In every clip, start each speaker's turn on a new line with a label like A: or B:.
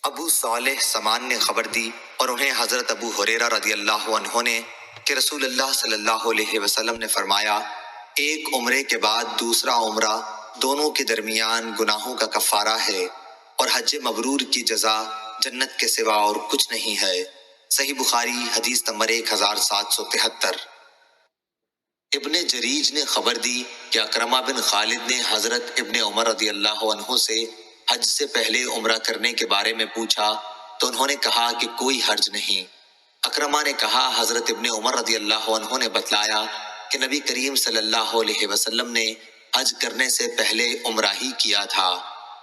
A: ابو صالح سمان نے خبر دی اور انہیں حضرت ابو ہریرہ رضی اللہ عنہ نے کہ رسول اللہ صلی اللہ علیہ وسلم نے فرمایا، ایک عمرے کے بعد دوسرا عمرہ دونوں کے درمیان گناہوں کا کفارہ ہے، اور حج مبرور کی جزا جنت کے سوا اور کچھ نہیں ہے۔ صحیح بخاری حدیث نمبر 1773۔ ابن جریج نے خبر دی کہ اکرمہ بن خالد نے حضرت ابن عمر رضی اللہ عنہ سے حج سے پہلے عمرہ کرنے کے بارے میں پوچھا تو انہوں نے کہا کہ کوئی حرج نہیں۔ اکرمہ نے کہا، حضرت ابن عمر رضی اللہ عنہ نے بتلایا کہ نبی کریم صلی اللہ علیہ وسلم نے حج کرنے سے پہلے عمرہ ہی کیا تھا۔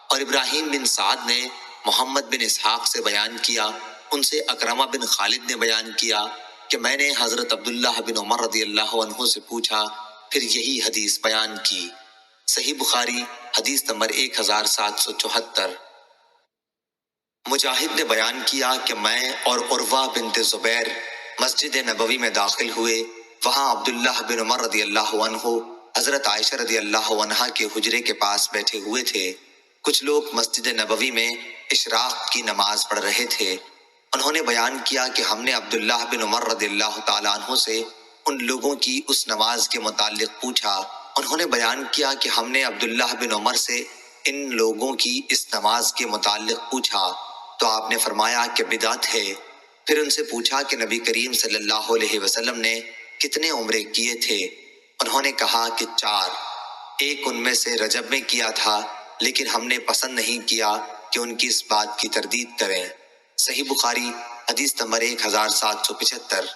A: اور ابراہیم بن سعد نے محمد بن اسحاق سے بیان کیا، ان سے اکرمہ بن خالد نے بیان کیا کہ میں نے حضرت عبداللہ بن عمر رضی اللہ عنہ سے پوچھا، پھر یہی حدیث بیان کی۔ صحیح بخاری حدیث نمبر 1774۔ مجاہد نے بیان کیا کہ میں اور عروہ بنت زبیر مسجد نبوی میں داخل ہوئے، وہاں عبداللہ بن عمر رضی اللہ عنہ حضرت عائشہ رضی اللہ عنہا کے حجرے کے پاس بیٹھے ہوئے تھے۔ کچھ لوگ مسجد نبوی میں اشراق کی نماز پڑھ رہے تھے۔ انہوں نے بیان کیا کہ ہم نے عبداللہ بن عمر رضی اللہ تعالیٰ عنہ سے ان لوگوں کی اس نماز کے متعلق پوچھا۔ انہوں نے بیان کیا کہ ہم نے عبداللہ بن عمر سے ان لوگوں کی اس نماز کے متعلق پوچھا تو آپ نے فرمایا کہ بدعت ہے۔ پھر ان سے پوچھا کہ نبی کریم صلی اللہ علیہ وسلم نے کتنے عمرے کیے تھے؟ انہوں نے کہا کہ 4۔ ایک ان میں سے رجب میں کیا تھا، لیکن ہم نے پسند نہیں کیا کہ ان کی اس بات کی تردید کریں۔ صحیح بخاری حدیث نمبر 1775۔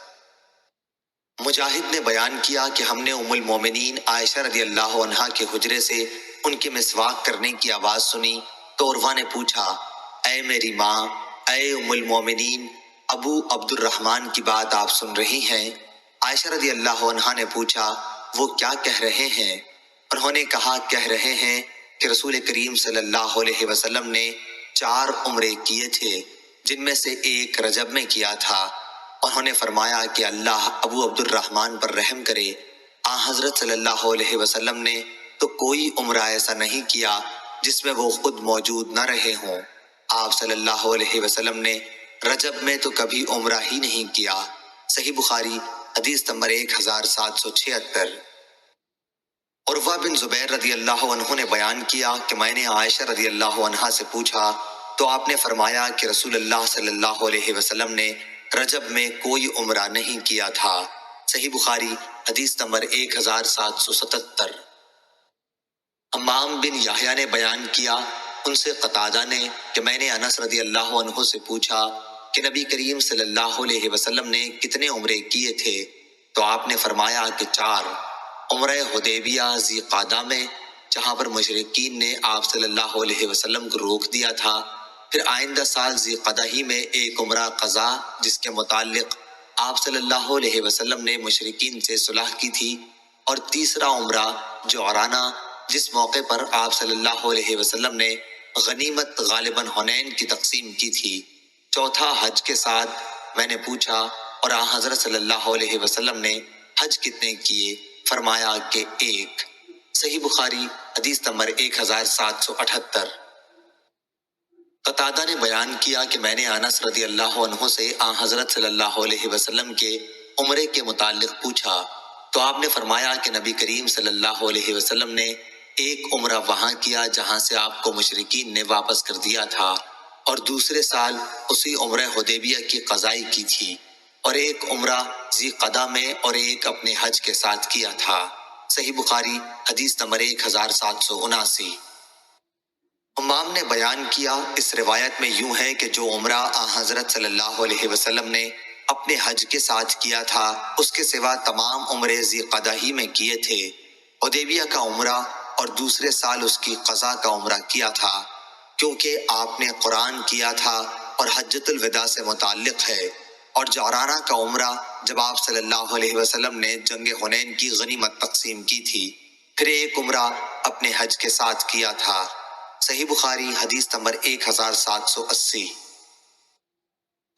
A: مجاہد نے بیان کیا کہ ہم نے ام المومنین عائشہ رضی اللہ عنہا کے حجرے سے ان کے مسواک کرنے کی آواز سنی تو عروہ نے پوچھا، اے میری ماں، اے ام المومنین، ابو عبد الرحمن کی بات آپ سن رہی ہیں؟ عائشہ رضی اللہ عنہا نے پوچھا، وہ کیا کہہ رہے ہیں؟ انہوں نے کہا، کہہ رہے ہیں کہ رسول کریم صلی اللہ علیہ وسلم نے 4 عمرے کیے تھے، جن میں سے ایک رجب میں کیا تھا۔ انہوں نے فرمایا کہ اللہ ابو عبد الرحمن پر رحم کرے۔ حضرت صلی اللہ علیہ وسلم نے تو کوئی عمرہ ایسا نہیں کیا جس میں وہ خود موجود نہ رہے ہوں۔ آپ صلی اللہ علیہ وسلم نے رجب میں تو کبھی عمرہ ہی نہیں کیا۔ صحیح بخاری حدیث نمبر 1776۔ عروہ بن زبیر رضی اللہ عنہ نے بیان کیا کہ میں نے عائشہ رضی اللہ عنہا سے پوچھا تو آپ نے فرمایا کہ رسول اللہ صلی اللہ علیہ وسلم نے رجب میں کوئی عمرہ نہیں کیا تھا۔ صحیح بخاری حدیث نمبر 1777۔ حمام بن یحییٰ نے بیان کیا، ان سے قتادہ نے کہ میں نے انس رضی اللہ عنہ سے پوچھا کہ نبی کریم صلی اللہ علیہ وسلم نے کتنے عمرے کیے تھے تو آپ نے فرمایا کہ 4۔ عمرہ حدیبیہ ذی قعدہ میں، جہاں پر مشرکین نے آپ صلی اللہ علیہ وسلم کو روک دیا تھا، پھر آئندہ سال ذی قعدہ ہی میں ایک عمرہ قضا جس کے متعلق آپ صلی اللہ علیہ وسلم نے مشرکین سے صلح کی تھی، اور تیسرا عمرہ جعرانہ جس موقع پر آپ صلی اللہ علیہ وسلم نے غنیمت غالباً حنین کی تقسیم کی تھی۔ چوتھا حج کے ساتھ میں نے پوچھا اور حضرت صلی اللہ علیہ وسلم نے حج کتنے کیے؟ فرمایا کہ 1۔ صحیح بخاری حدیث نمبر 1778۔ قتادہ نے بیان کیا کہ میں نے انس رضی اللہ عنہ سے حضرت صلی اللہ علیہ وسلم کے عمرے کے متعلق پوچھا تو آپ نے فرمایا کہ نبی کریم صلی اللہ علیہ وسلم نے ایک عمرہ وہاں کیا جہاں سے آپ کو مشرکین نے واپس کر دیا تھا، اور دوسرے سال اسی عمرہ حدیبیہ کی قضائی کی تھی، اور ایک عمرہ ذی قعدہ میں اور ایک اپنے حج کے ساتھ کیا تھا۔ صحیح بخاری حدیث نمبر 1779۔ امام نے بیان کیا، اس روایت میں یوں ہے کہ جو عمرہ حضرت صلی اللہ علیہ وسلم نے اپنے حج کے ساتھ کیا تھا اس کے سوا تمام عمرے ذی قعدہ ہی میں کیے تھے۔ حدیبیہ کا عمرہ اور دوسرے سال اس کی قضا کا عمرہ کیا تھا، کیونکہ آپ نے قرآن کیا تھا اور حجۃ الوداع سے متعلق ہے، اور جعرانہ کا عمرہ جب آپ صلی اللہ علیہ وسلم نے جنگ حنین کی غنیمت تقسیم کی تھی، پھر ایک عمرہ اپنے حج کے ساتھ کیا تھا۔ صحیح بخاری حدیث نمبر 1780۔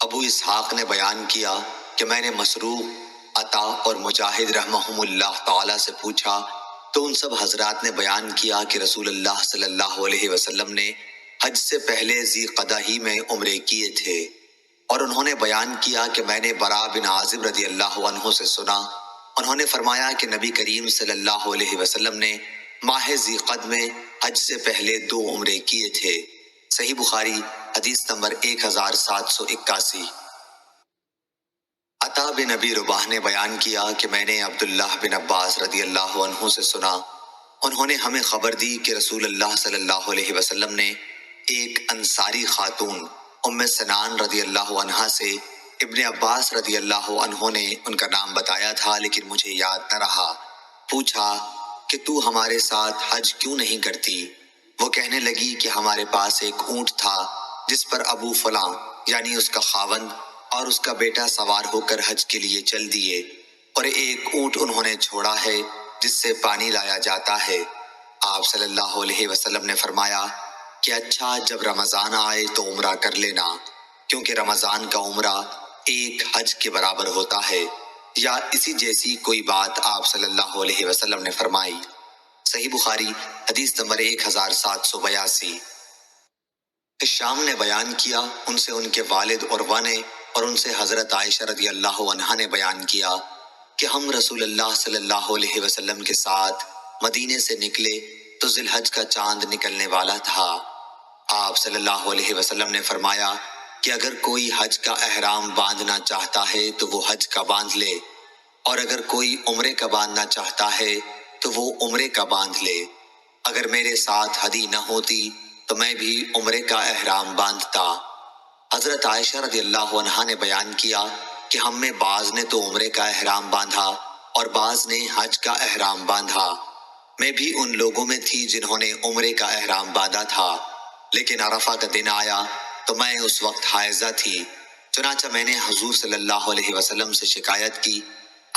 A: ابو اسحاق نے بیان کیا کہ میں نے مسروق، عطا اور مجاہد رحمہم اللہ تعالی سے پوچھا تو ان سب حضرات نے بیان کیا کہ رسول اللہ صلی اللہ علیہ وسلم نے حج سے پہلے ذی قعدہ ہی میں عمرے کیے تھے، اور انہوں نے بیان کیا کہ میں نے برا بن عازب رضی اللہ عنہ سے سنا، انہوں نے فرمایا کہ نبی کریم صلی اللہ علیہ وسلم نے ماہ ذی قعدہ میں حج سے پہلے 2 عمرے کیے تھے۔ صحیح بخاری حدیث نمبر 1781۔ عطا بن ابی رباح نے بیان کیا کہ میں نے عبداللہ بن عباس رضی اللہ عنہ سے سنا، انہوں نے ہمیں خبر دی کہ رسول اللہ صلی اللہ علیہ وسلم نے ایک انصاری خاتون ام سنان رضی اللہ عنہا سے ابن عباس رضی اللہ عنہ نے ان کا نام بتایا تھا لیکن مجھے یاد نہ رہا، پوچھا کہ تو ہمارے ساتھ حج کیوں نہیں کرتی؟ وہ کہنے لگی کہ ہمارے پاس ایک اونٹ تھا جس پر ابو فلاں یعنی اس کا خاوند اور اس کا بیٹا سوار ہو کر حج کے لیے چل دیے، اور ایک اونٹ انہوں نے چھوڑا ہے جس سے پانی لایا جاتا ہے۔ آپ صلی اللہ علیہ وسلم نے فرمایا کہ اچھا، جب رمضان آئے تو عمرہ کر لینا، کیونکہ رمضان کا عمرہ ایک حج کے برابر ہوتا ہے، یا اسی جیسی کوئی بات آپ صلی اللہ علیہ وسلم نے فرمائی۔ صحیح بخاری حدیث نمبر 1782۔ شام نے بیان کیا، ان سے ان کے والد عروہ نے اور ان سے حضرت عائشہ رضی اللہ عنہا نے بیان کیا کہ ہم رسول اللہ صلی اللہ علیہ وسلم کے ساتھ مدینے سے نکلے تو ذی الحج کا چاند نکلنے والا تھا۔ آپ صلی اللہ علیہ وسلم نے فرمایا کہ اگر کوئی حج کا احرام باندھنا چاہتا ہے تو وہ حج کا باندھ لے، اور اگر کوئی عمرے کا باندھنا چاہتا ہے تو وہ عمرے کا باندھ لے۔ اگر میرے ساتھ ہدی نہ ہوتی تو میں بھی عمرے کا احرام باندھتا۔ حضرت عائشہ رضی اللہ عنہا نے بیان کیا کہ ہم میں بعض نے تو عمرے کا احرام باندھا اور بعض نے حج کا احرام باندھا۔ میں بھی ان لوگوں میں تھی جنہوں نے عمرے کا احرام باندھا تھا، لیکن عرفہ کا دن آیا تو میں اس وقت حائضہ تھی، چنانچہ میں نے حضور صلی اللہ علیہ وسلم سے شکایت کی۔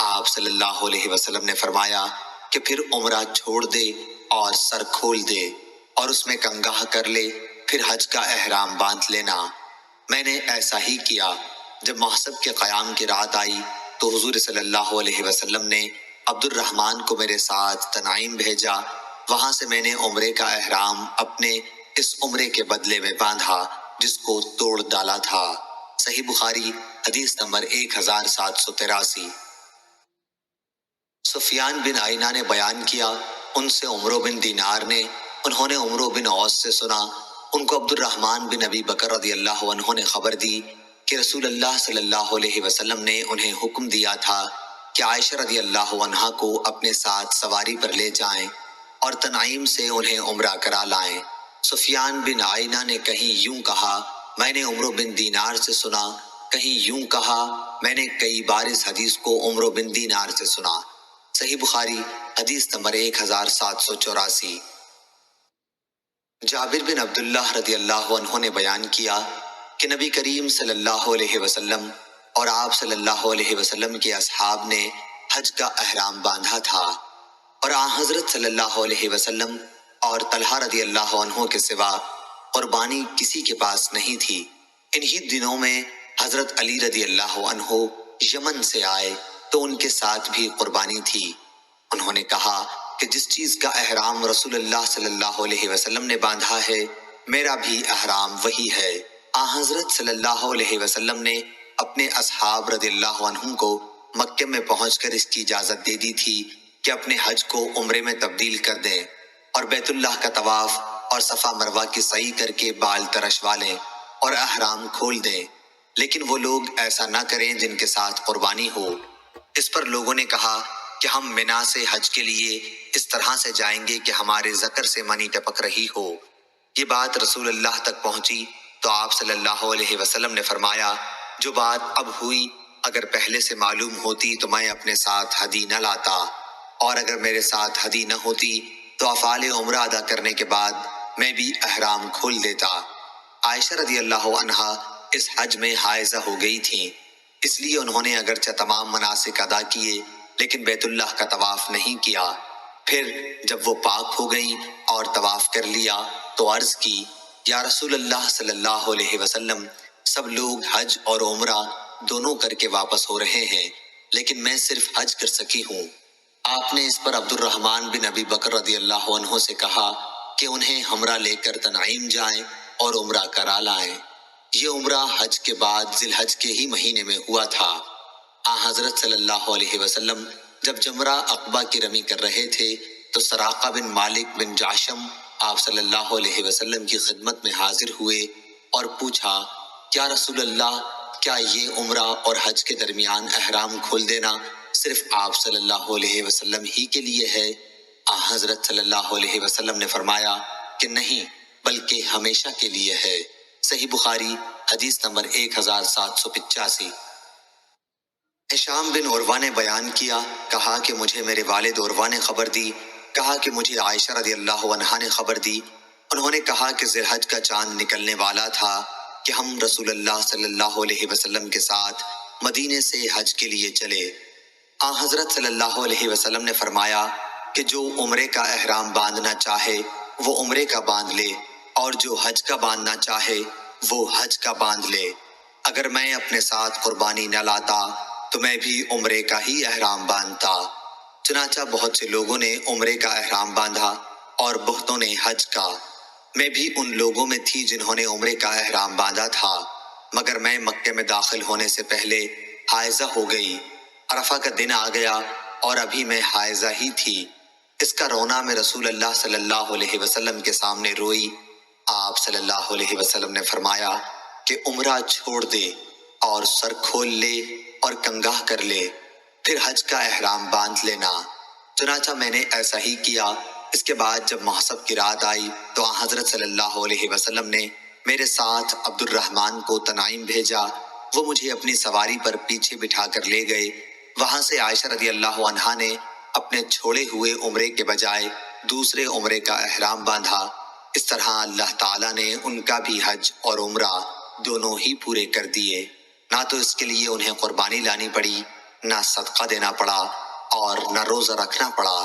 A: آپ صلی اللہ علیہ وسلم نے فرمایا کہ پھر عمرہ چھوڑ دے اور سر کھول دے اور اس میں کنگھا کر لے، پھر حج کا احرام باندھ لینا۔ میں نے ایسا ہی کیا۔ جب محسب کے قیام کی رات آئی تو حضور صلی اللہ علیہ وسلم نے عبد الرحمن کو میرے ساتھ تنعیم بھیجا، وہاں سے میں نے عمرے کا احرام اپنے اس عمرے کے بدلے میں باندھا جس کو توڑ ڈالا تھا۔ صحیح بخاری حدیث نمبر 1783۔ سفیان بن عیینہ نے بیان کیا، ان سے عمرو بن دینار نے، انہوں نے عمرو بن اوس سے سنا، ان کو عبد الرحمن بن ابی بکر رضی اللہ عنہ نے خبر دی کہ رسول اللہ صلی اللہ علیہ وسلم نے انہیں حکم دیا تھا کہ عائشہ رضی اللہ عنہا کو اپنے ساتھ سواری پر لے جائیں اور تنعیم سے انہیں عمرہ کرا لائیں۔ سفیان بن عیینہ نے کہیں یوں کہا، میں نے عمرو بن دینار سے سنا، کہیں یوں کہا، میں نے کئی بار اس حدیث کو عمرو بن دینار سے سنا۔ صحیح بخاری حدیث نمبر 1784۔ جابر بن عبداللہ رضی اللہ عنہ نے بیان کیا کہ نبی کریم صلی اللہ علیہ وسلم اور آپ صلی اللہ علیہ وسلم کے اصحاب نے حج کا احرام باندھا تھا، اور آن حضرت صلی اللہ علیہ وسلم اور طلحہ رضی اللہ عنہ کے سوا قربانی کسی کے پاس نہیں تھی۔ انہی دنوں میں حضرت علی رضی اللہ عنہ یمن سے آئے تو ان کے ساتھ بھی قربانی تھی۔ انہوں نے کہا کہ جس چیز کا احرام رسول اللہ صلی اللہ علیہ وسلم نے باندھا ہے میرا بھی احرام وہی ہے۔ آن حضرت صلی اللہ علیہ وسلم نے اپنے اصحاب رضی اللہ عنہم کو مکہ میں پہنچ کر اس کی اجازت دے دی تھی کہ اپنے حج کو عمرے میں تبدیل کر دیں اور بیت اللہ کا طواف اور صفا مروہ کی سعی کر کے بال ترشوا لیں اور احرام کھول دیں، لیکن وہ لوگ ایسا نہ کریں جن کے ساتھ قربانی ہو۔ اس پر لوگوں نے کہا کہ ہم منا سے حج کے لیے اس طرح سے جائیں گے کہ ہمارے ذکر سے منی ٹپک رہی ہو۔ یہ بات رسول اللہ تک پہنچی تو آپ صلی اللہ علیہ وسلم نے فرمایا، جو بات اب ہوئی اگر پہلے سے معلوم ہوتی تو میں اپنے ساتھ ہدی نہ لاتا، اور اگر میرے ساتھ ہدی نہ ہوتی تو افعال عمرہ ادا کرنے کے بعد میں بھی احرام کھول دیتا۔ عائشہ رضی اللہ عنہا اس حج میں حائضہ ہو گئی تھیں، اس لیے انہوں نے اگرچہ تمام مناسک ادا کیے لیکن بیت اللہ کا طواف نہیں کیا۔ پھر جب وہ پاک ہو گئیں اور طواف کر لیا تو عرض کی، یا رسول اللہ صلی اللہ علیہ وسلم، سب لوگ حج اور عمرہ دونوں کر کے واپس ہو رہے ہیں لیکن میں صرف حج کر سکی ہوں۔ آپ نے اس پر عبد الرحمن بن ابی بکر رضی اللہ عنہ سے کہا کہ انہیں ہمراہ لے کر تنعیم جائیں اور عمرہ کرا لائیں۔ یہ عمرہ حج کے بعد ذی الحج کے ہی مہینے میں ہوا تھا۔ حضرت صلی اللہ علیہ وسلم جب جمرہ عقبہ کی رمی کر رہے تھے تو سراقہ بن مالک بن جاشم آپ صلی اللہ علیہ وسلم کی خدمت میں حاضر ہوئے اور پوچھا، کیا رسول اللہ، کیا یہ عمرہ اور حج کے درمیان احرام کھول دینا صرف آپ صلی اللہ علیہ وسلم ہی کے لیے ہے؟ حضرت صلی اللہ علیہ وسلم نے فرمایا کہ نہیں، بلکہ ہمیشہ کے لیے ہے۔ صحیح بخاری حدیث نمبر 1785۔ ہشام بن عروہ نے بیان کیا، کہا کہ مجھے میرے والد عروہ نے خبر دی، کہا کہ مجھے عائشہ رضی اللہ عنہا نے خبر دی۔ انہوں نے کہا کہ ذی الحج کا چاند نکلنے والا تھا کہ ہم رسول اللہ صلی اللہ علیہ وسلم کے ساتھ مدینے سے حج کے لیے چلے۔ حضرت صلی اللہ علیہ وسلم نے فرمایا کہ جو عمرے کا احرام باندھنا چاہے وہ عمرے کا باندھ لے، اور جو حج کا باندھنا چاہے وہ حج کا باندھ لے۔ اگر میں اپنے ساتھ قربانی نہ لاتا تو میں بھی عمرے کا ہی احرام باندھتا۔ چنانچہ بہت سے لوگوں نے عمرے کا احرام باندھا اور بہتوں نے حج کا۔ میں بھی ان لوگوں میں تھی جنہوں نے عمرے کا احرام باندھا تھا، مگر میں مکے میں داخل ہونے سے پہلے حائضہ ہو گئی۔ عرفہ کا دن آ گیا اور ابھی میں حائضہ ہی تھی۔ اس کا رونا میں رسول اللہ صلی اللہ علیہ وسلم کے سامنے روئی۔ آپ صلی اللہ علیہ وسلم نے فرمایا کہ عمرہ چھوڑ دے اور سر کھول لے اور کنگھا کر لے، پھر حج کا احرام باندھ لینا۔ چنانچہ میں نے ایسا ہی کیا۔ اس کے بعد جب محسب کی رات آئی تو حضرت صلی اللہ علیہ وسلم نے میرے ساتھ عبد الرحمن کو تنعیم بھیجا۔ وہ مجھے اپنی سواری پر پیچھے بٹھا کر لے گئے۔ وہاں سے عائشہ رضی اللہ عنہا نے اپنے چھوڑے ہوئے عمرے کے بجائے دوسرے عمرے کا احرام باندھا۔ اس طرح اللہ تعالیٰ نے ان کا بھی حج اور عمرہ دونوں ہی پورے کر دیے۔ نہ تو اس کے لیے انہیں قربانی لانی پڑی، نہ صدقہ دینا پڑا، اور نہ روزہ رکھنا پڑا۔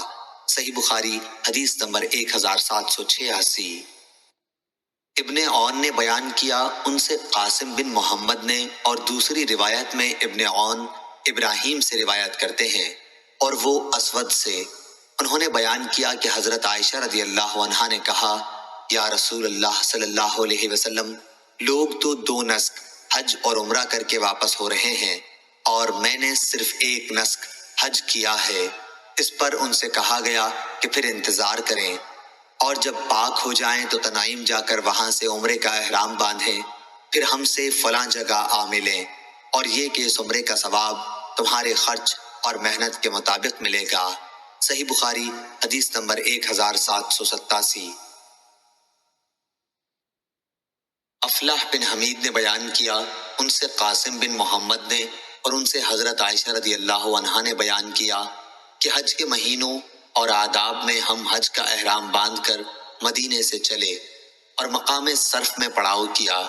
A: صحیح بخاری حدیث نمبر 1786۔ ابن عون نے بیان کیا، ان سے قاسم بن محمد نے، اور دوسری روایت میں ابن عون ابراہیم سے روایت کرتے ہیں اور وہ اسود سے۔ انہوں نے بیان کیا کہ حضرت عائشہ رضی اللہ عنہا نے کہا، یا رسول اللہ صلی اللہ علیہ وسلم، لوگ تو 2 نسک حج اور عمرہ کر کے واپس ہو رہے ہیں اور میں نے صرف 1 نسک حج کیا ہے۔ اس پر ان سے کہا گیا کہ پھر انتظار کریں اور جب پاک ہو جائیں تو تنعیم جا کر وہاں سے عمرے کا احرام باندھیں، پھر ہم سے فلاں جگہ آ ملیں، اور یہ کہ اس عمرے کا ثواب تمہارے خرچ اور محنت کے مطابق ملے گا۔ صحیح بخاری حدیث نمبر 1787۔ افلاح بن حمید نے بیان کیا، ان سے قاسم بن محمد نے، اور ان سے حضرت عائشہ رضی اللہ عنہا نے بیان کیا کہ حج کے مہینوں اور آداب میں ہم حج کا احرام باندھ کر مدینے سے چلے اور مقام صرف میں پڑاؤ کیا۔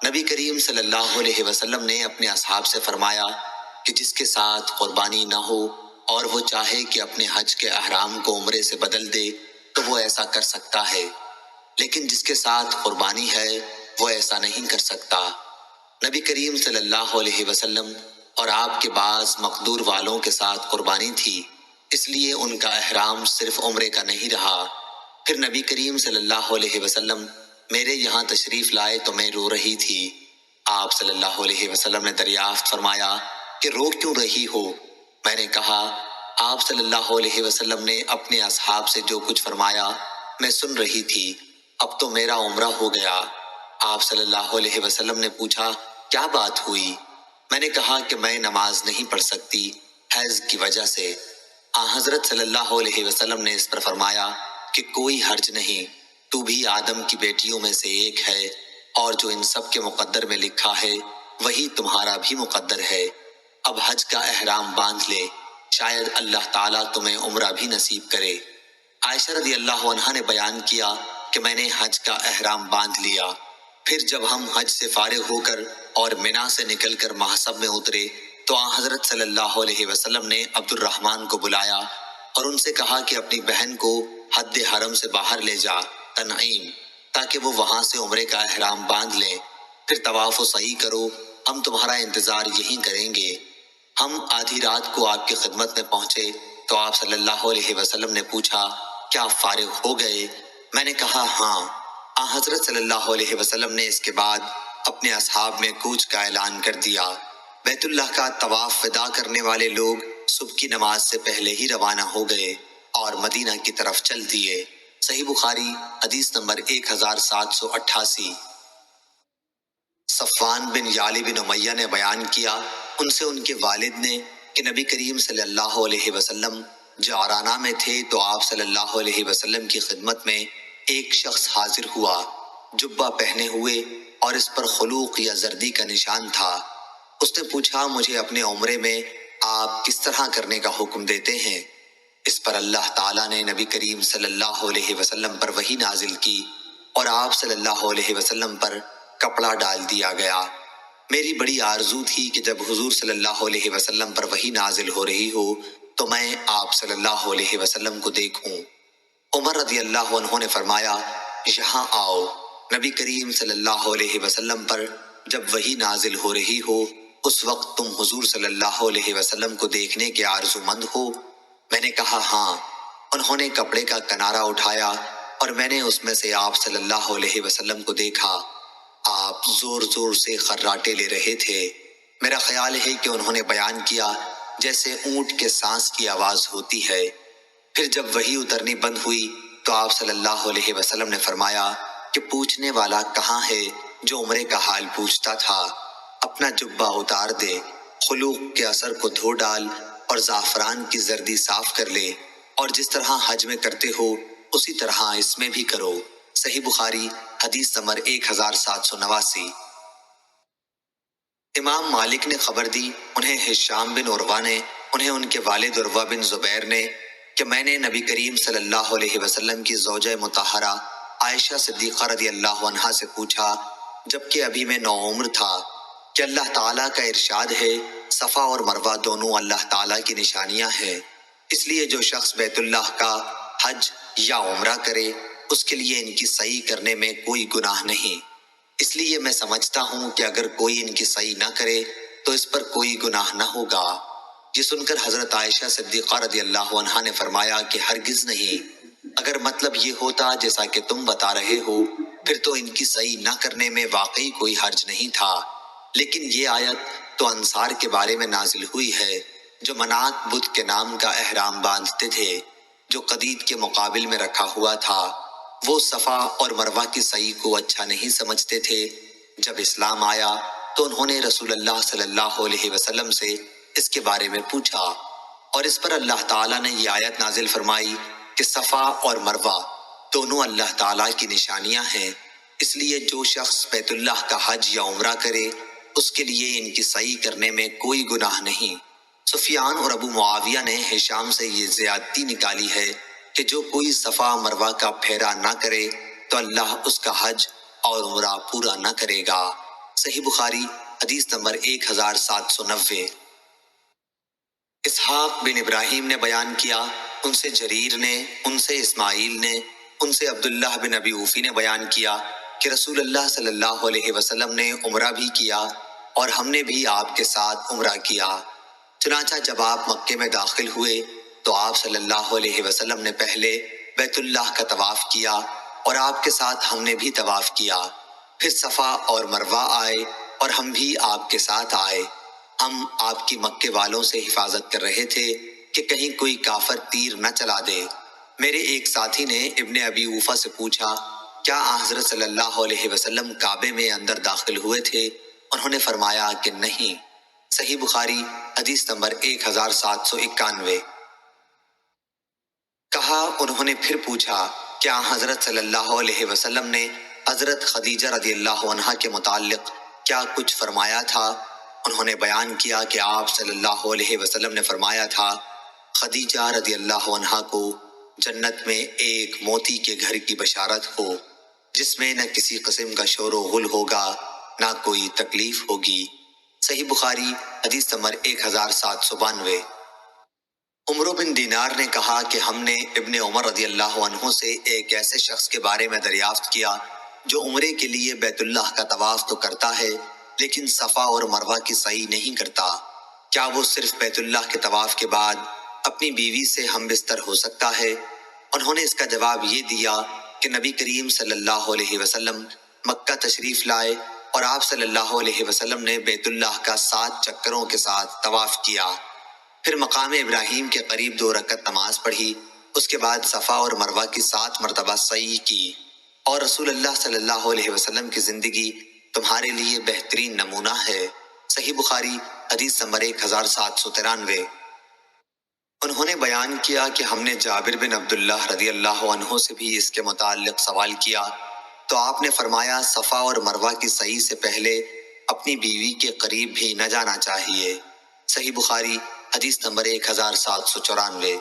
A: نبی کریم صلی اللہ علیہ وسلم نے اپنے اصحاب سے فرمایا کہ جس کے ساتھ قربانی نہ ہو اور وہ چاہے کہ اپنے حج کے احرام کو عمرے سے بدل دے تو وہ ایسا کر سکتا ہے، لیکن جس کے ساتھ قربانی ہے وہ ایسا نہیں کر سکتا۔ نبی کریم صلی اللہ علیہ وسلم اور آپ کے بعض مقدور والوں کے ساتھ قربانی تھی، اس لیے ان کا احرام صرف عمرے کا نہیں رہا۔ پھر نبی کریم صلی اللہ علیہ وسلم میرے یہاں تشریف لائے تو میں رو رہی تھی۔ آپ صلی اللہ علیہ وسلم نے دریافت فرمایا کہ رو کیوں رہی ہو؟ میں نے کہا، آپ صلی اللہ علیہ وسلم نے اپنے اصحاب سے جو کچھ فرمایا میں سن رہی تھی، اب تو میرا عمرہ ہو گیا۔ آپ صلی اللہ علیہ وسلم نے پوچھا، کیا بات ہوئی؟ میں نے کہا کہ میں نماز نہیں پڑھ سکتی حیض کی وجہ سے۔ حضرت صلی اللہ علیہ وسلم نے اس پر فرمایا کہ کوئی حرج نہیں، تو بھی آدم کی بیٹیوں میں سے ایک ہے، اور جو ان سب کے مقدر میں لکھا ہے وہی تمہارا بھی مقدر ہے۔ اب حج کا احرام باندھ لے، شاید اللہ تعالیٰ تمہیں عمرہ بھی نصیب کرے۔ عائشہ رضی اللہ عنہا نے بیان کیا کہ میں نے حج کا احرام باندھ لیا۔ پھر جب ہم حج سے فارغ ہو کر اور منا سے نکل کر محسب میں اترے تو حضرت صلی اللہ علیہ وسلم نے عبد الرحمن کو بلایا اور ان سے کہا کہ اپنی بہن کو حد حرم سے باہر لے جا، تنعیم، تاکہ وہ وہاں سے عمرے کا احرام باندھ لیں، پھر طواف و سعی کرو، ہم تمہارا انتظار یہیں کریں گے۔ ہم آدھی رات کو آپ کی خدمت میں پہنچے تو آپ صلی اللہ علیہ وسلم نے پوچھا، کیا آپ فارغ ہو گئے؟ میں نے کہا ہاں۔ حضرت صلی اللہ علیہ وسلم نے اس کے بعد اپنے اصحاب میں کوچ کا اعلان کر دیا۔ بیت اللہ کا طواف ودا کرنے والے لوگ صبح کی نماز سے پہلے ہی روانہ ہو گئے اور مدینہ کی طرف چل دیے۔ صحیح بخاری حدیث نمبر 1788۔ صفوان بن یالی بن امیہ نے بیان کیا، ان سے ان کے والد نے، کہ نبی کریم صلی اللہ علیہ وسلم جعرانہ میں تھے تو آپ صلی اللہ علیہ وسلم کی خدمت میں ایک شخص حاضر ہوا، جبہ پہنے ہوئے اور اس پر خلوق یا زردی کا نشان تھا۔ اس نے پوچھا، مجھے اپنے عمرے میں آپ کس طرح کرنے کا حکم دیتے ہیں؟ اس پر اللہ تعالیٰ نے نبی کریم صلی اللہ علیہ وسلم پر وحی نازل کی اور آپ صلی اللہ علیہ وسلم پر کپڑا ڈال دیا گیا۔ میری بڑی آرزو تھی کہ جب حضور صلی اللہ علیہ وسلم پر وحی نازل ہو رہی ہو تو میں آپ صلی اللہ علیہ وسلم کو دیکھوں۔ عمر رضی اللہ عنہ نے فرمایا، یہاں آؤ۔ نبی کریم صلی اللہ علیہ وسلم پر جب وحی نازل ہو رہی ہو اس وقت تم حضور صلی اللہ علیہ وسلم کو دیکھنے کے آرزو مند ہو؟ میں نے کہا ہاں۔ انہوں نے کپڑے کا کنارہ اٹھایا اور میں نے اس میں سے آپ صلی اللہ علیہ وسلم کو دیکھا۔ آپ زور زور سے خراٹے لے رہے تھے۔ میرا خیال ہے کہ انہوں نے بیان کیا جیسے اونٹ کے سانس کی آواز ہوتی ہے۔ پھر جب وحی اترنی بند ہوئی تو آپ صلی اللہ علیہ وسلم نے فرمایا کہ پوچھنے والا کہاں ہے جو عمرے کا حال پوچھتا تھا؟ اپنا جبہ اتار دے، خلوق کے اثر کو دھو ڈال اور زعفران کی زردی صاف کر لے، اور جس طرح حج میں کرتے ہو اسی طرح اس میں بھی کرو۔ صحیح بخاری حدیث نمبر 1789۔ امام مالک نے خبر دی، انہیں ہشام بن عروہ نے، انہیں ان کے والد عروہ بن زبیر نے، کہ میں نے نبی کریم صلی اللہ علیہ وسلم کی زوجہ مطہرہ عائشہ صدیقہ رضی اللہ عنہا سے پوچھا، جبکہ ابھی میں نوعمر تھا، کہ اللہ تعالیٰ کا ارشاد ہے صفا اور مروہ دونوں اللہ تعالیٰ کی نشانیاں ہیں، اس لیے جو شخص بیت اللہ کا حج یا عمرہ کرے اس کے لیے ان کی سعی کرنے میں کوئی گناہ نہیں۔ اس لیے میں سمجھتا ہوں کہ اگر کوئی ان کی سعی نہ کرے تو اس پر کوئی گناہ نہ ہوگا۔ یہ سن کر حضرت عائشہ صدیقہ رضی اللہ عنہا نے فرمایا کہ ہرگز نہیں، اگر مطلب یہ ہوتا جیسا کہ تم بتا رہے ہو پھر تو ان کی سعی نہ کرنے میں واقعی کوئی حرج نہیں تھا، لیکن یہ آیت تو انصار کے بارے میں نازل ہوئی ہے جو منات بت کے نام کا احرام باندھتے تھے جو قدید کے مقابل میں رکھا ہوا تھا۔ وہ صفا اور مروہ کی سعی کو اچھا نہیں سمجھتے تھے۔ جب اسلام آیا تو انہوں نے رسول اللہ صلی اللہ علیہ وسلم سے اس کے بارے میں پوچھا، اور اس پر اللہ تعالیٰ نے یہ آیت نازل فرمائی کہ صفا اور مروہ دونوں اللہ تعالیٰ کی نشانیاں ہیں، اس لیے جو شخص بیت اللہ کا حج یا عمرہ کرے اس کے لیے ان کی سعی کرنے میں کوئی گناہ نہیں۔ سفیان اور ابو معاویہ نے ہشام سے یہ زیادتی نکالی ہے کہ جو کوئی صفا مروہ کا پھیرا نہ کرے تو اللہ اس کا حج اور عمرہ پورا نہ کرے گا۔ صحیح بخاری حدیث نمبر 1790۔ اسحاق بن ابراہیم نے بیان کیا، ان سے جریر نے، ان سے اسماعیل نے، ان سے عبداللہ بن ابی اوفی نے بیان کیا کہ رسول اللہ صلی اللہ علیہ وسلم نے عمرہ بھی کیا اور ہم نے بھی آپ کے ساتھ عمرہ کیا۔ چنانچہ جب آپ مکے میں داخل ہوئے تو آپ صلی اللہ علیہ وسلم نے پہلے بیت اللہ کا طواف کیا اور آپ کے ساتھ ہم نے بھی طواف کیا، پھر صفا اور مروہ آئے اور ہم بھی آپ کے ساتھ آئے۔ ہم آپ کی مکے والوں سے حفاظت کر رہے تھے کہ کہیں کوئی کافر تیر نہ چلا دے۔ میرے ایک ساتھی نے ابن ابی اوفا سے پوچھا، کیا حضرت صلی اللہ علیہ وسلم کعبے میں اندر داخل ہوئے تھے؟ انہوں نے فرمایا کہ نہیں۔ صحیح بخاری حدیث نمبر 1791۔ کہا، انہوں نے پھر پوچھا، کیا حضرت صلی اللہ علیہ وسلم نے حضرت خدیجہ رضی اللہ عنہا کے متعلق کیا کچھ فرمایا تھا؟ انہوں نے بیان کیا کہ آپ صلی اللہ علیہ وسلم نے فرمایا تھا، خدیجہ رضی اللہ عنہا کو جنت میں ایک موتی کے گھر کی بشارت ہو جس میں نہ کسی قسم کا شور و غل ہوگا نہ کوئی تکلیف ہوگی۔ صحیح بخاری حدیث نمبر 1792۔ عمرو بن دینار نے کہا کہ ہم نے ابن عمر رضی اللہ عنہ سے ایک ایسے شخص کے بارے میں دریافت کیا جو عمرے کے لیے بیت اللہ کا طواف تو کرتا ہے لیکن صفا اور مروہ کی سعی نہیں کرتا، کیا وہ صرف بیت اللہ کے طواف کے بعد اپنی بیوی سے ہم بستر ہو سکتا ہے؟ انہوں نے اس کا جواب یہ دیا کہ نبی کریم صلی اللہ علیہ وسلم مکہ تشریف لائے اور آپ صلی اللہ علیہ وسلم نے بیت اللہ کا 7 چکروں کے ساتھ طواف کیا، پھر مقام ابراہیم کے قریب 2 رکعت نماز پڑھی، اس کے بعد صفا اور مروہ کی 7 مرتبہ سعی کی، اور رسول اللہ صلی اللہ علیہ وسلم کی زندگی تمہارے لیے بہترین نمونہ ہے۔ صحیح بخاری حدیث نمبر 1793۔ انہوں نے بیان کیا کہ ہم نے جابر بن عبداللہ رضی اللہ عنہ سے بھی اس کے متعلق سوال کیا تو آپ نے فرمایا صفا اور مروہ کی سعی سے پہلے اپنی بیوی کے قریب بھی نہ جانا چاہیے۔ صحیح بخاری حدیث نمبر 1794۔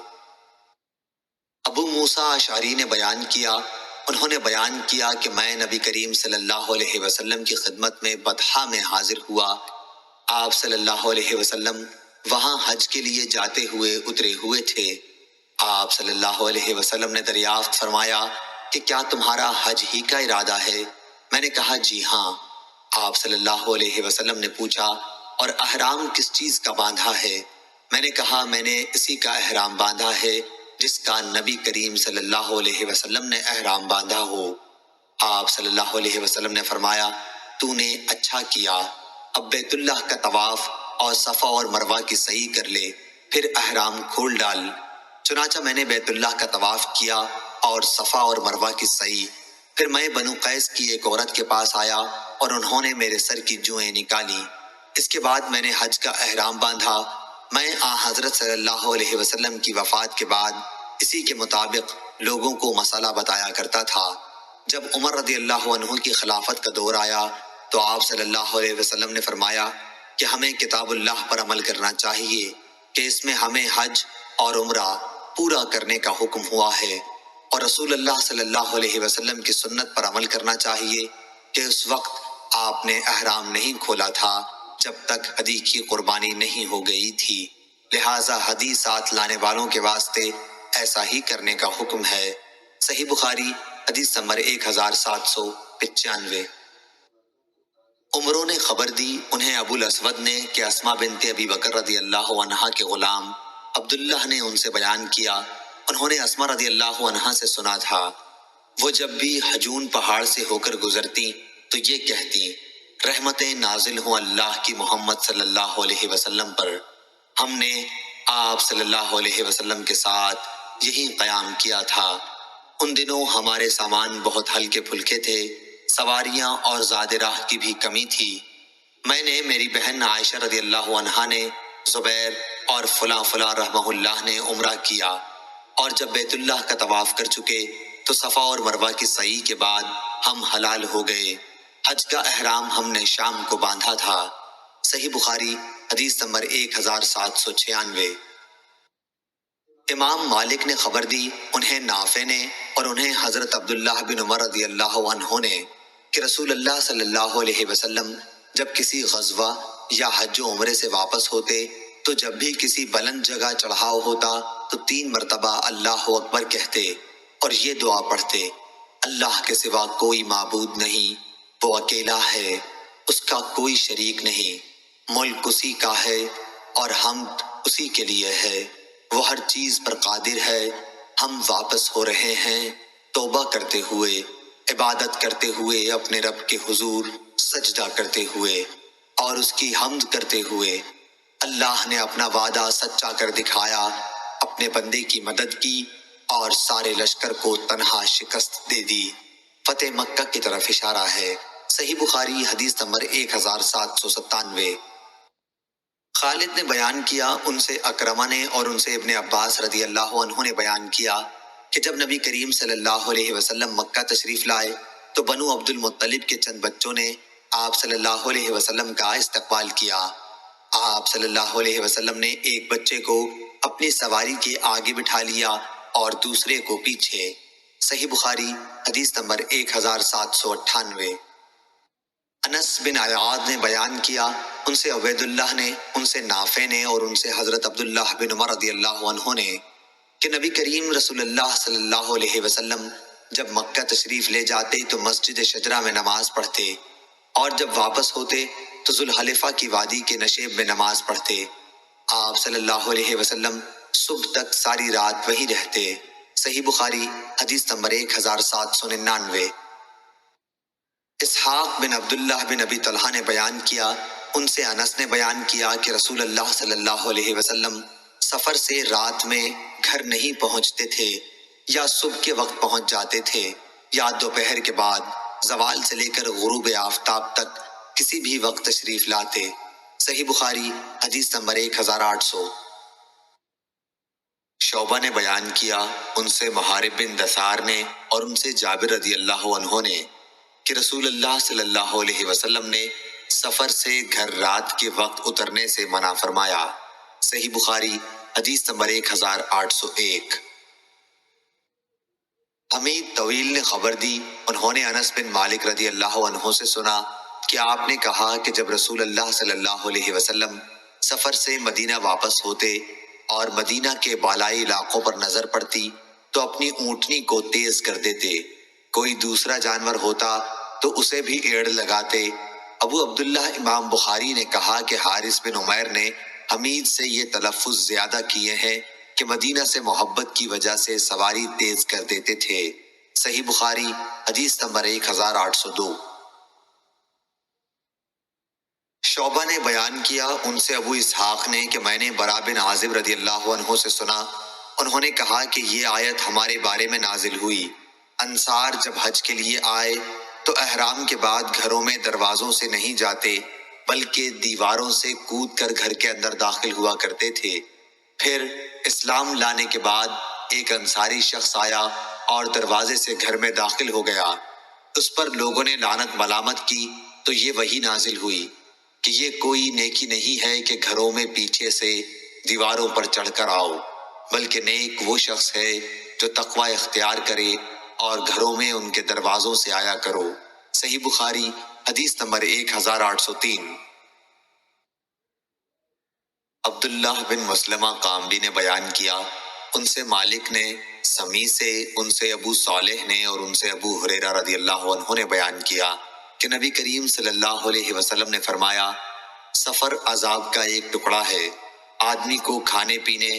A: ابو موسیٰ اشعری نے بیان کیا، انہوں نے بیان کیا کہ میں نبی کریم صلی اللہ علیہ وسلم کی خدمت میں بطحا میں حاضر ہوا۔ آپ صلی اللہ علیہ وسلم وہاں حج کے لیے جاتے ہوئے اترے ہوئے تھے۔ آپ صلی اللہ علیہ وسلم نے دریافت فرمایا کہ کیا تمہارا حج ہی کا ارادہ ہے؟ میں نے کہا جی ہاں۔ آپ صلی اللہ علیہ وسلم نے پوچھا اور احرام کس چیز کا باندھا ہے؟ میں نے کہا میں نے اسی کا احرام باندھا ہے جس کا نبی کریم صلی اللہ علیہ وسلم نے احرام باندھا ہو۔ آپ صلی اللہ علیہ وسلم نے فرمایا تو نے اچھا کیا، اب بیت اللہ کا طواف اور صفا اور مروہ کی سعی کر لے، پھر احرام کھول ڈال۔ چنانچہ میں نے بیت اللہ کا طواف کیا اور صفا اور مروہ کی سعی، پھر میں بنو قیس کی ایک عورت کے پاس آیا اور انہوں نے میرے سر کی جوئیں نکالی۔ اس کے بعد میں نے حج کا احرام باندھا۔ میں حضرت صلی اللہ علیہ وسلم کی وفات کے بعد اسی کے مطابق لوگوں کو مسئلہ بتایا کرتا تھا۔ جب عمر رضی اللہ عنہ کی خلافت کا دور آیا تو آپ صلی اللہ علیہ وسلم نے فرمایا کہ ہمیں کتاب اللہ پر عمل کرنا چاہیے کہ اس میں ہمیں حج اور عمرہ پورا کرنے کا حکم ہوا ہے، اور رسول اللہ صلی اللہ علیہ وسلم کی سنت پر عمل کرنا چاہیے کہ اس وقت آپ نے احرام نہیں کھولا تھا جب تک ہدی کی قربانی نہیں ہو گئی تھی، لہٰذا ہدی ساتھ لانے والوں کے واسطے ایسا ہی کرنے کا حکم ہے۔ صحیح بخاری حدیث نمبر 1795۔ عمروں نے خبر دی انہیں ابو الاسود نے کہ اسماء بنت ابی بکر رضی اللہ عنہا کے غلام عبداللہ نے ان سے بیان کیا، انہوں نے اسماء رضی اللہ عنہا سے سنا تھا، وہ جب بھی حجون پہاڑ سے ہو کر گزرتی تو یہ کہتی رحمتیں نازل ہوں اللہ کی محمد صلی اللہ علیہ وسلم پر۔ ہم نے آپ صلی اللہ علیہ وسلم کے ساتھ یہی قیام کیا تھا۔ ان دنوں ہمارے سامان بہت ہلکے پھلکے تھے، سواریاں اور زاد راہ کی بھی کمی تھی۔ میں نے، میری بہن عائشہ رضی اللہ عنہا نے، زبیر اور فلاں فلاں رحمہ اللہ نے عمرہ کیا، اور جب بیت اللہ کا طواف کر چکے تو صفا اور مروہ کی سعی کے بعد ہم حلال ہو گئے۔ حج کا احرام ہم نے شام کو باندھا تھا۔ صحیح بخاری حدیث نمبر 1796۔ امام مالک نے خبر دی انہیں نافع نے اور انہیں حضرت عبداللہ بن عمر رضی اللہ عنہ نے کہ رسول اللہ صلی اللہ علیہ وسلم جب کسی غزوہ یا حج و عمرے سے واپس ہوتے تو جب بھی کسی بلند جگہ چڑھاؤ ہوتا تو 3 مرتبہ اللہ اکبر کہتے اور یہ دعا پڑھتے، اللہ کے سوا کوئی معبود نہیں، وہ اکیلا ہے، اس کا کوئی شریک نہیں، ملک اسی کا ہے اور حمد اسی کے لیے ہے، وہ ہر چیز پر قادر ہے، ہم واپس ہو رہے ہیں توبہ کرتے ہوئے، عبادت کرتے ہوئے، اپنے رب کے حضور سجدہ کرتے ہوئے اور اس کی حمد کرتے ہوئے۔ اللہ نے اپنا وعدہ سچا کر دکھایا، اپنے بندے کی مدد کی اور سارے لشکر کو تنہا شکست دے دی۔ فتح مکہ کی طرف اشارہ ہے۔ صحیح بخاری حدیث نمبر 1797۔ خالد نے بیان کیا ان سے اکرمہ نے اور ان سے ابن عباس رضی اللہ عنہ نے بیان کیا کہ جب نبی کریم صلی اللہ علیہ وسلم مکہ تشریف لائے تو بنو عبد المطلب کے چند بچوں نے آپ صلی اللہ علیہ وسلم کا استقبال کیا۔ آپ صلی اللہ علیہ وسلم نے ایک بچے کو اپنی سواری کے آگے بٹھا لیا اور دوسرے کو پیچھے۔ صحیح بخاری حدیث نمبر 1798۔ انس بن عیاض نے بیان کیا ان سے عبید اللہ نے، ان سے نافع نے اور ان سے حضرت عبداللہ بن عمر رضی اللہ عنہ نے کہ نبی کریم رسول اللہ صلی اللہ علیہ وسلم جب مکہ تشریف لے جاتے تو مسجد شجرہ میں نماز پڑھتے اور جب واپس ہوتے تو ذوالحلیفہ کی وادی کے نشیب میں نماز پڑھتے۔ آپ صلی اللہ علیہ وسلم صبح تک ساری رات وہیں رہتے۔ صحیح بخاری حدیث نمبر 1799۔ اسحاق بن عبداللہ بن ابی طلحہ نے بیان کیا، ان سے انس نے بیان کیا کہ رسول اللہ صلی اللہ علیہ وسلم سفر سے رات میں گھر نہیں پہنچتے تھے، یا صبح کے وقت پہنچ جاتے تھے، یا دوپہر کے بعد زوال سے لے کر غروب آفتاب تک کسی بھی وقت تشریف لاتے۔ صحیح بخاری حدیث نمبر 1800۔ شعبہ نے بیان کیا، ان سے محارب بن دثار نے اور ان سے جابر رضی اللہ عنہ نے کہ رسول اللہ صلی اللہ علیہ وسلم نے سفر سے گھر رات کے وقت اترنے سے منع فرمایا۔ صحیح بخاری حدیث نمبر 1801۔ حمید طویل نے خبر دی، انہوں نے انس بن مالک رضی اللہ عنہ سے سنا کہ آپ نے کہا کہ جب رسول اللہ صلی اللہ علیہ وسلم سفر سے مدینہ واپس ہوتے اور مدینہ کے بالائی علاقوں پر نظر پڑتی تو اپنی اونٹنی کو تیز کر دیتے، کوئی دوسرا جانور ہوتا تو اسے بھی ایڑ لگاتے۔ ابو عبداللہ امام بخاری نے کہا کہ حارث بن عمیر نے حمید سے یہ تلفظ زیادہ کیے ہیں کہ مدینہ سے محبت کی وجہ سے سواری تیز کر دیتے تھے۔ صحیح بخاری حدیث نمبر 1802۔ شعبہ نے بیان کیا، ان سے ابو اسحاق نے کہ میں نے برا بن عازب رضی اللہ عنہ سے سنا، انہوں نے کہا کہ یہ آیت ہمارے بارے میں نازل ہوئی، انصار جب حج کے لیے آئے تو احرام کے بعد گھروں میں دروازوں سے نہیں جاتے بلکہ دیواروں سے کود کر گھر کے اندر داخل ہوا کرتے تھے۔ پھر اسلام لانے کے بعد ایک انصاری شخص آیا اور دروازے سے گھر میں داخل ہو گیا، اس پر لوگوں نے لعنت ملامت کی تو یہ وحی نازل ہوئی کہ یہ کوئی نیکی نہیں ہے کہ گھروں میں پیچھے سے دیواروں پر چڑھ کر آؤ، بلکہ نیک وہ شخص ہے جو تقوی اختیار کرے اور گھروں میں ان کے دروازوں سے آیا کرو۔ صحیح بخاری حدیث نمبر 1803۔ عبداللہ بن مسلمہ قامبی نے بیان کیا، ان سے مالک نے سمی سے، ان سے ابو صالح نے اور ان سے ابو ہریرہ رضی اللہ عنہ نے بیان کیا کہ نبی کریم صلی اللہ علیہ وسلم نے فرمایا، سفر عذاب کا ایک ٹکڑا ہے، آدمی کو کھانے پینے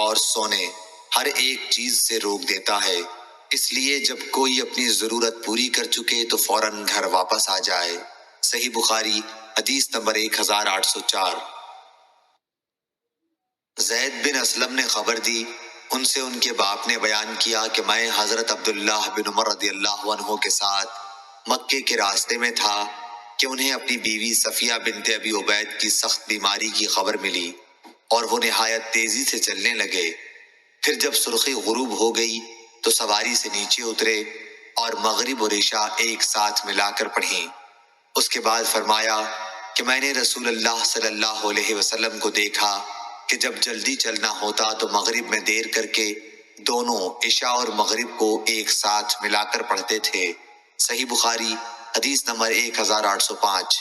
A: اور سونے ہر ایک چیز سے روک دیتا ہے، اس لیے جب کوئی اپنی ضرورت پوری کر چکے تو فوراً گھر واپس آ جائے۔ صحیح بخاری حدیث نمبر 1804۔ زید بن اسلم نے خبر دی، ان سے ان کے باپ نے بیان کیا کہ میں حضرت عبداللہ بن عمر رضی اللہ عنہ کے ساتھ مکے کے راستے میں تھا کہ انہیں اپنی بیوی صفیہ بنت ابی عبید کی سخت بیماری کی خبر ملی اور وہ نہایت تیزی سے چلنے لگے۔ پھر جب سرخی غروب ہو گئی تو سواری سے نیچے اترے اور مغرب اور عشاء ایک ساتھ ملا کر پڑھیں۔ اس کے بعد فرمایا کہ میں نے رسول اللہ صلی اللہ علیہ وسلم کو دیکھا کہ جب جلدی چلنا ہوتا تو مغرب میں دیر کر کے دونوں عشاء اور مغرب کو ایک ساتھ ملا کر پڑھتے تھے۔ صحیح بخاری حدیث نمبر 1805۔